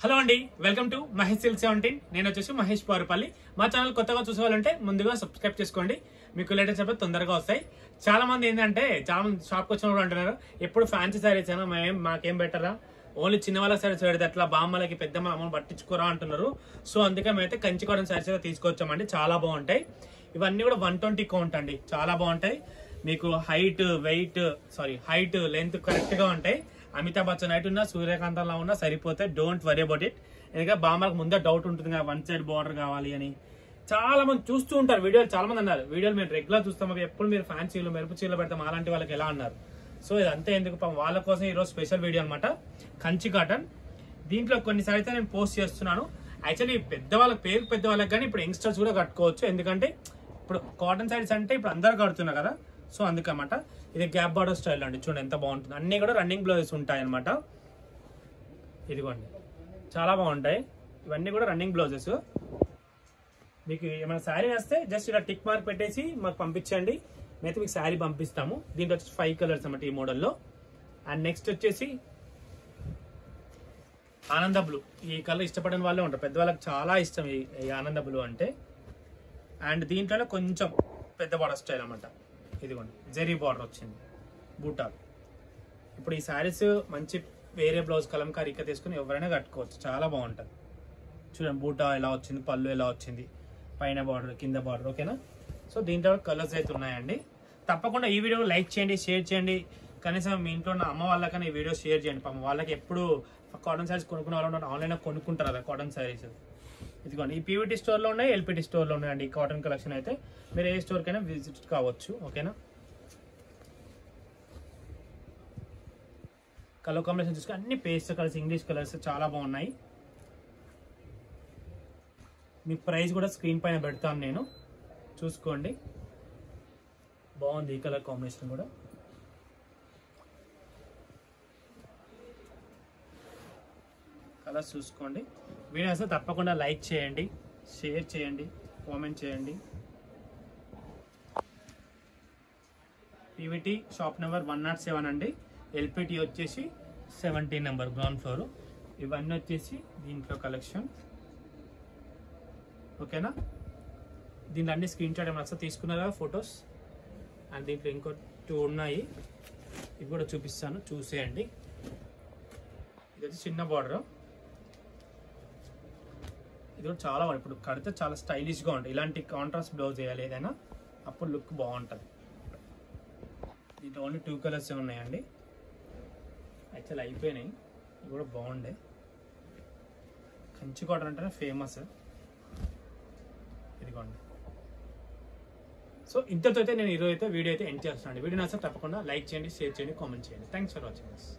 Hello అండి, welcome to Mahesh silk 17. నేను వచ్చేసి మహేష్ పారుపల్లి. మా ఛానల్ కొత్తగా చూసేవాళ్ళంటే ముందుగా సబ్స్క్రైబ్ చేసుకోండి, మీకు లేటెస్ట్ అప్డేట్ తొందరగా వస్తాయి. చాలా మంది ఏంటంటే చాలా మంది షాప్కి వచ్చిన కూడా అంటున్నారు, ఎప్పుడు ఫ్యాన్సీ సారీస్ అయినా మాకేం బెటరా, ఓన్లీ చిన్న వాళ్ళ సారీస్ పెడితే అట్లా బామ్మలకి పెద్ద అమౌంట్ పట్టించుకోరా అంటున్నారు. సో అందుకే మేమైతే కంచి కాటన్ సారీస్ అయితే తీసుకొచ్చామండి. చాలా బాగుంటాయి. ఇవన్నీ కూడా 120 కౌంట్ అండి, చాలా బాగుంటాయి. మీకు హైట్ లెంత్ కరెక్ట్ గా ఉంటాయి. అమితాబ్ బచ్చన్ హైట్ ఉన్నా సూర్యకాంతంలో ఉన్నా సరిపోతే. Don't worry about it. ఎందుకంటే బామ్మలకు ముందే డౌట్ ఉంటుంది కదా, వన్ సైడ్ బార్డర్ కావాలి అని. చాలా మంది చూస్తూ ఉంటారు వీడియోలు. చాలా మంది అన్నారు వీడియోలు మేము రెగ్యులర్ చూస్తాం, ఎప్పుడు మీరు ఫ్యాన్సీలు మెరుపు చీరలు పెడతాం అలాంటి వాళ్ళకి ఎలా అన్నారు. సో ఇదంతా ఎందుకు వాళ్ళ కోసం ఈరోజు స్పెషల్ వీడియో అనమాట, కంచి కాటన్. దీంట్లో కొన్నిసార్లు అయితే నేను పోస్ట్ చేస్తున్నాను. యాక్చువల్లీ పెద్దవాళ్ళకి కానీ ఇప్పుడు యంగ్స్టర్స్ కూడా కట్టుకోవచ్చు. ఎందుకంటే ఇప్పుడు కాటన్ సారీస్ అంటే ఇప్పుడు అందరు కడుతున్నారు కదా. సో అందుకన్నమాట. ఇది గ్యాప్ బార్డర్ స్టైల్ అండి, చూడండి ఎంత బాగుంటుంది. అన్ని కూడా రన్నింగ్ బ్లౌజెస్ ఉంటాయి అనమాట. ఇదిగోండి చాలా బాగుంటాయి. ఇవన్నీ కూడా రన్నింగ్ బ్లౌజెస్. మీకు ఏమైనా శారీ వస్తే జస్ట్ ఇలా టిక్ మార్క్ పెట్టేసి మాకు పంపించండి, మేమైతే మీకు శారీ పంపిస్తాము. దీంట్లో వచ్చి 5 కలర్స్ అన్నమాట ఈ మోడల్లో. అండ్ నెక్స్ట్ వచ్చేసి ఆనంద బ్లూ. ఈ కలర్ ఇష్టపడిన వాళ్ళే ఉంటారు, పెద్దవాళ్ళకి చాలా ఇష్టం ఈ ఆనంద బ్లూ అంటే. అండ్ దీంట్లోనే కొంచెం పెద్ద బార్డర్ స్టైల్ అన్నమాట. ఇదిగోండి జెరీ బార్డర్ వచ్చింది, బూటాలు. ఇప్పుడు ఈ శారీస్ మంచి వేరే బ్లౌజ్ కలంకారీ ఇక్క తీసుకుని ఎవరైనా కట్టుకోవచ్చు, చాలా బాగుంటుంది. చూడండి బూటా ఎలా వచ్చింది, పళ్ళు ఎలా వచ్చింది, పైన బార్డర్ కింద బార్డర్. ఓకేనా. సో దీంట్లో కలర్స్ అయితే ఉన్నాయండి. తప్పకుండా ఈ వీడియో లైక్ చేయండి, షేర్ చేయండి. కనీసం మీ ఇంట్లో ఉన్న అమ్మ వాళ్ళకన్నా ఈ వీడియో షేర్ చేయండి. పాపం వాళ్ళకి ఎప్పుడు కాటన్ శారీస్ కొనుక్కునే వాళ్ళు ఆన్లైన్లో కొనుక్కుంటారు కదా కాటన్ శారీస్. ఇదిగోండి ఈ పీవీటీ స్టోర్లో ఉన్నాయి, ఎల్పిటి స్టోర్లో ఉన్నాయండి. ఈ కాటన్ కలెక్షన్ అయితే మీరు ఏ స్టోర్కైనా విజిట్ కావచ్చు. ఓకేనా. కలర్ కాంబినేషన్ చూసుకుని అన్ని పేస్ట్ కలర్స్, ఇంగ్లీష్ కలర్స్ చాలా బాగున్నాయి. మీ ప్రైస్ కూడా స్క్రీన్ పైన పెడతాను నేను, చూసుకోండి. బాగుంది ఈ కలర్ కాంబినేషన్ కూడా. కలర్స్ చూసుకోండి. వీడియో వస్తే తప్పకుండా లైక్ చేయండి, షేర్ చేయండి, కామెంట్ చేయండి. పీవీటీ షాప్ నెంబర్ 107 అండి. ఎల్పిటి వచ్చేసి 17 నెంబర్, గ్రౌండ్ ఫ్లోర్. ఇవన్నీ వచ్చేసి దీంట్లో కలెక్షన్. ఓకేనా. దీంట్లో అన్ని స్క్రీన్ షాట్ ఏమైనా తీసుకున్నారా ఫొటోస్. అండ్ దీంట్లో ఇంకో 2 ఉన్నాయి, ఇవి కూడా చూపిస్తాను, చూసేయండి. ఇది వచ్చి చిన్న బార్డర్. ఇది కూడా చాలా బాగుంది. ఇప్పుడు కడితే చాలా స్టైలిష్గా ఉంటుంది. ఇలాంటి కాంట్రాస్ట్ బ్లౌజ్ వేయాలి ఏదైనా, అప్పుడు లుక్ బాగుంటుంది. దీంట్లో ఓన్లీ 2 కలర్స్ ఉన్నాయండి. యాక్చువల్ అయిపోయినాయి. ఇవి కూడా బాగుండే. కంచి కాటన్ అంటేనే ఫేమస్. ఇదిగోండి. సో ఇంతతో అయితే నేను ఈరోజు అయితే వీడియో అయితే ఎండ్ చేస్తున్నాను. వీడియో నచ్చితే తప్పకుండా లైక్ చేయండి, షేర్ చేయండి, కామెంట్ చేయండి. Thanks for watching this.